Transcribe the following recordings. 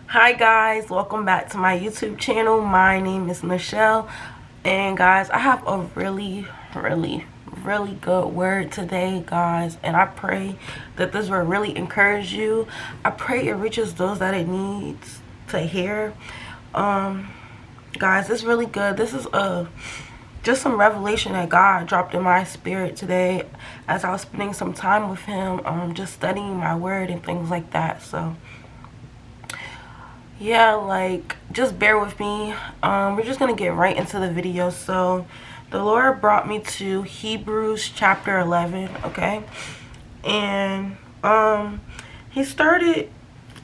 Hi guys, welcome back to my YouTube channel. My name is Michelle, and guys, I have a really good word today, guys, and I pray that this will really encourage you. I pray it reaches those that it needs to hear. Guys, it's really good. This is just some revelation that God dropped in my spirit today as I was spending some time with him, just studying my word and things like that. So yeah, like, just bear with me. We're just gonna get right into the video. So the Lord brought me to Hebrews chapter 11, okay? And he started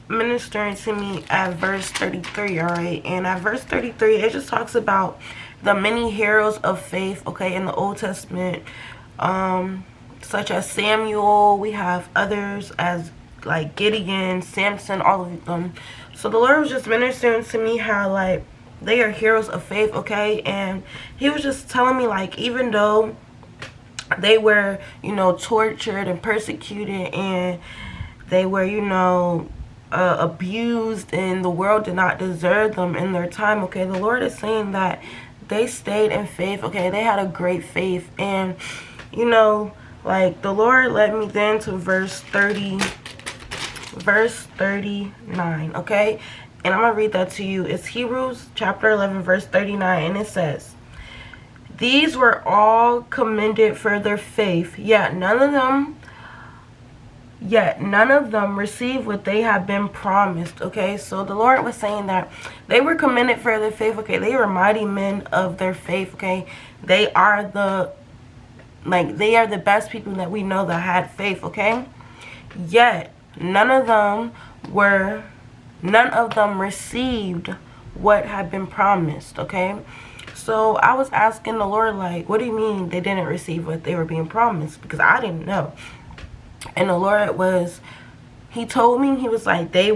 ministering to me at verse 33, all right? And at verse 33, it just talks about the many heroes of faith, okay, in the Old Testament, such as Samuel. We have others as like Gideon, Samson, all of them. So the Lord was just ministering to me how, like, they are heroes of faith, okay? And he was just telling me, like, even though they were, tortured and persecuted, and they were, abused, and the world did not deserve them in their time, okay? The Lord is saying that they stayed in faith, okay? They had a great faith. And, like, the Lord led me then to verse 39, okay? And I'm gonna read that to you. It's Hebrews chapter 11 verse 39, and it says, these were all commended for their faith, yet none of them received what they had been promised, okay? So the Lord was saying that they were commended for their faith, okay? They were mighty men of their faith, okay? They are the best people that we know that had faith, okay? Yet none of them received what had been promised, okay? So I was asking the Lord, like, what do you mean they didn't receive what they were being promised? Because I didn't know. And the Lord he told me, he was like, they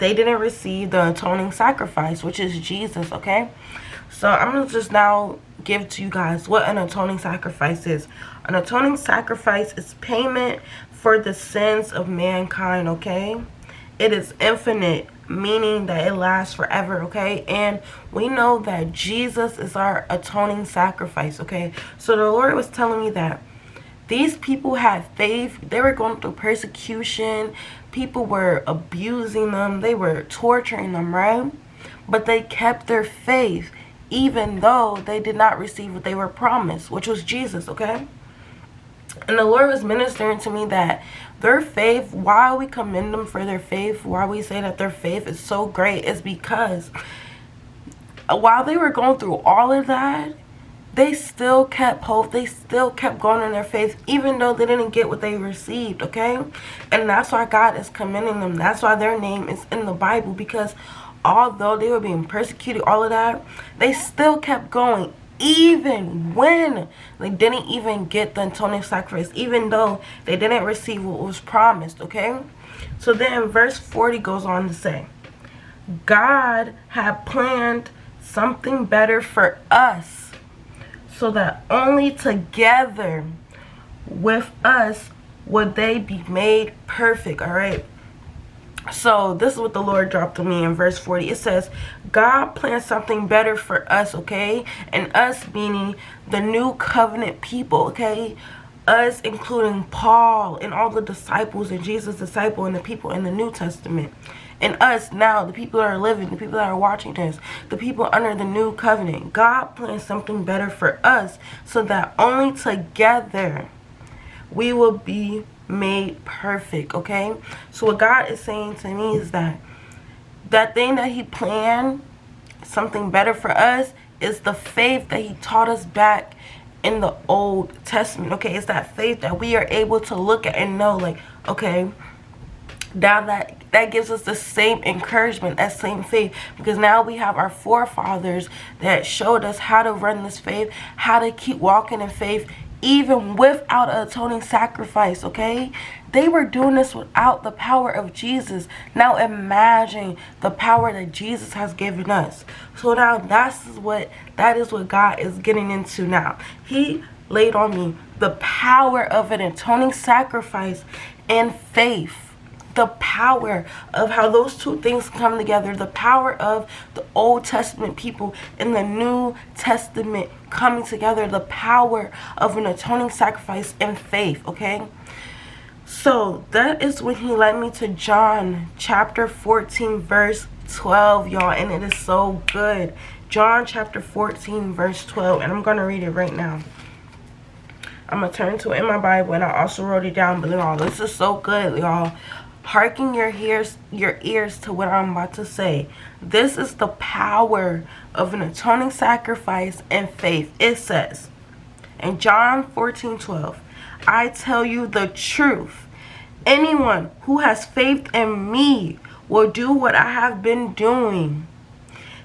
didn't receive the atoning sacrifice, which is Jesus, okay? So I'm going to just now give to you guys what an atoning sacrifice is. An atoning sacrifice is payment for the sins of mankind, okay? It is infinite, meaning that it lasts forever, okay? And we know that Jesus is our atoning sacrifice, okay? So the Lord was telling me that these people had faith. They were going through persecution. People were abusing them. They were torturing them, right? But they kept their faith, even though they did not receive what they were promised, which was Jesus, okay? And the Lord was ministering to me that their faith, why we commend them for their faith, why we say that their faith is so great, is because while they were going through all of that, they still kept hope. They still kept going in their faith, even though they didn't get what they received, okay? And that's why God is commending them. That's why their name is in the Bible, because although they were being persecuted, all of that, they still kept going, even when they didn't even get the atoning sacrifice, even though they didn't receive what was promised, okay? So then verse 40 goes on to say, God had planned something better for us, so that only together with us would they be made perfect, all right? So this is what the Lord dropped to me in verse 40. It says, God planned something better for us, okay? And us meaning the new covenant people, okay? Us including Paul and all the disciples and Jesus' disciple and the people in the New Testament. And us now, the people that are living, the people that are watching this, the people under the new covenant. God planned something better for us, so that only together we will be made perfect, okay? So what God is saying to me is that thing that he planned, something better for us, is the faith that he taught us back in the Old Testament, okay? It's that faith that we are able to look at and know, like, okay, now that gives us the same encouragement, that same faith, because now we have our forefathers that showed us how to run this faith, how to keep walking in faith, even without an atoning sacrifice, okay? They were doing this without the power of Jesus. Now imagine the power that Jesus has given us. So now that is what God is getting into now. He laid on me the power of an atoning sacrifice and faith the power of how those two things come together, the power of the Old Testament people and the New Testament coming together, the power of an atoning sacrifice and faith, okay? So that is when he led me to John chapter 14 verse 12, y'all, and it is so good. John chapter 14 verse 12, and I'm going to read it right now. I'm going to turn to it in my Bible, and I also wrote it down, but y'all, this is so good, y'all. Hearken your ears to what I'm about to say. This is the power of an atoning sacrifice and faith. It says in John 14:12, I tell you the truth. Anyone who has faith in me will do what I have been doing.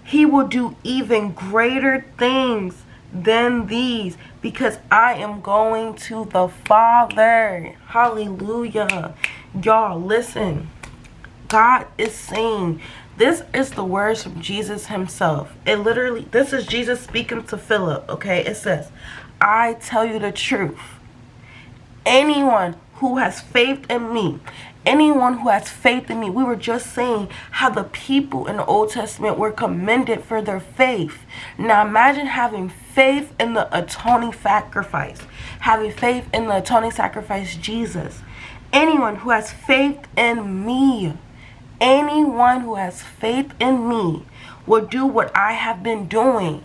He will do even greater things than these, because I am going to the Father. Hallelujah. Y'all, listen. God is saying, this is the words from Jesus himself. It literally, this is Jesus speaking to Philip, okay? It says, I tell you the truth. Anyone who has faith in me, anyone who has faith in me. We were just saying how the people in the Old Testament were commended for their faith. Now imagine having faith in the atoning sacrifice. Having faith in the atoning sacrifice, Jesus. Anyone who has faith in me, anyone who has faith in me will do what I have been doing.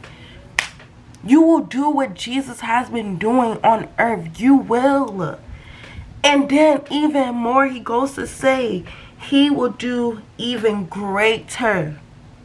You will do what Jesus has been doing on earth. You will. And then even more, he goes to say, he will do even greater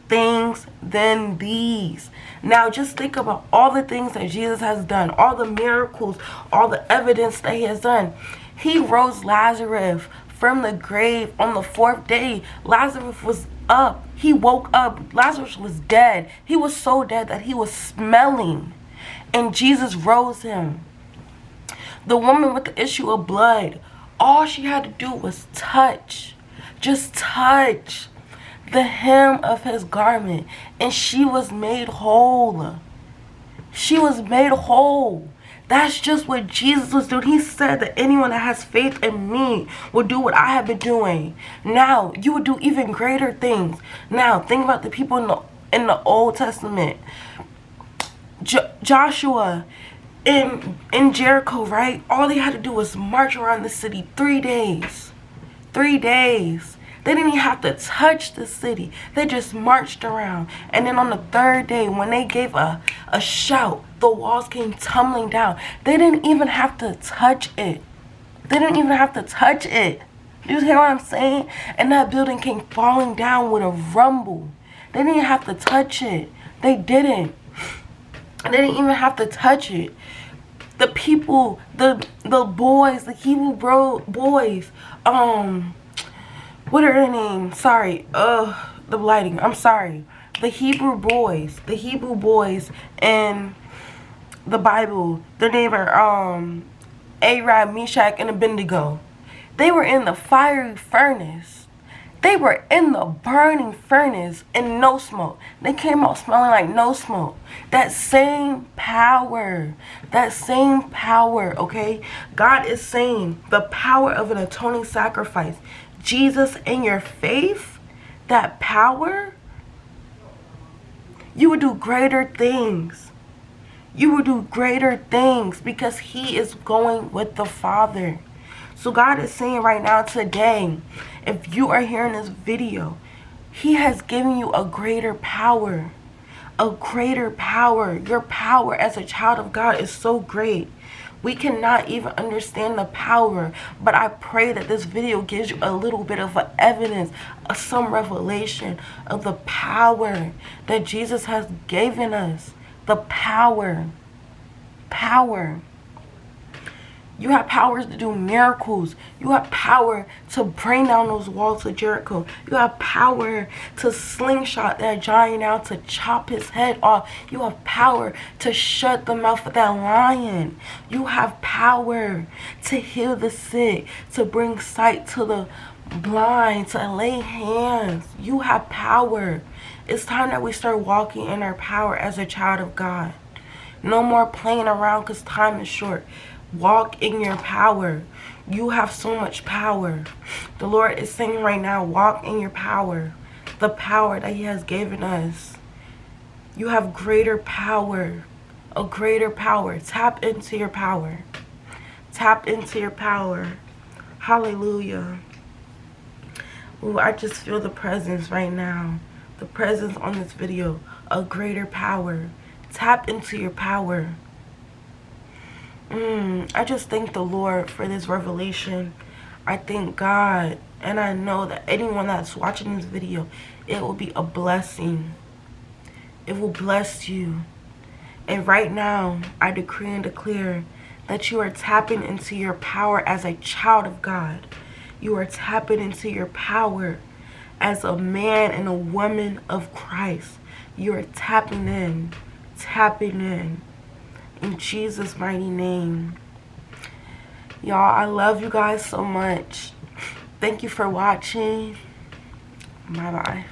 things than these. Now just think about all the things that Jesus has done, all the miracles, all the evidence that he has done. He rose Lazarus from the grave on the 4th day. Lazarus was up. He woke up. Lazarus was dead. He was so dead that he was smelling. And Jesus rose him. The woman with the issue of blood, all she had to do was touch. Just touch the hem of his garment. And she was made whole. She was made whole. That's just what Jesus was doing. He said that anyone that has faith in me will do what I have been doing. Now, you will do even greater things. Now, think about the people in the Old Testament. Joshua in Jericho, right? All they had to do was march around the city 3 days. 3 days. They didn't even have to touch the city. They just marched around. And then on the 3rd day, when they gave a shout, the walls came tumbling down. They didn't even have to touch it. They didn't even have to touch it. You hear what I'm saying? And that building came falling down with a rumble. They didn't even have to touch it. They didn't. They didn't even have to touch it. The people, the boys, the Hebrew boys, what are their names? Sorry, the lighting. I'm sorry. The Hebrew boys in the Bible, their name are Arab, Meshach, and Abednego. They were in the fiery furnace. They were in the burning furnace and no smoke. They came out smelling like no smoke. That same power, okay? God is saying the power of an atoning sacrifice. Jesus in your faith, that power, you will do greater things. You will do greater things because he is going with the Father. So God is saying right now today, if you are hearing this video, he has given you a greater power. A greater power. Your power as a child of God is so great. We cannot even understand the power, but I pray that this video gives you a little bit of evidence, some revelation of the power that Jesus has given us. The power. You have powers to do miracles. You have power to bring down those walls of Jericho. You have power to slingshot that giant out, to chop his head off. You have power to shut the mouth of that lion. You have power to heal the sick, to bring sight to the blind, to lay hands. You have power. It's time that we start walking in our power as a child of God. No more playing around because time is short. Walk in your power. You have so much power. The Lord is saying right now, walk in your power. The power that he has given us. You have greater power. A greater power. Tap into your power. Tap into your power. Hallelujah. Ooh, I just feel the presence right now. The presence on this video. A greater power. Tap into your power. I just thank the Lord for this revelation. I thank God. And I know that anyone that's watching this video, it will be a blessing. It will bless you. And right now, I decree and declare that you are tapping into your power as a child of God. You are tapping into your power as a man and a woman of Christ. You are tapping in. Tapping in Jesus' mighty name. Y'all, I love you guys so much. Thank you for watching. Bye-bye.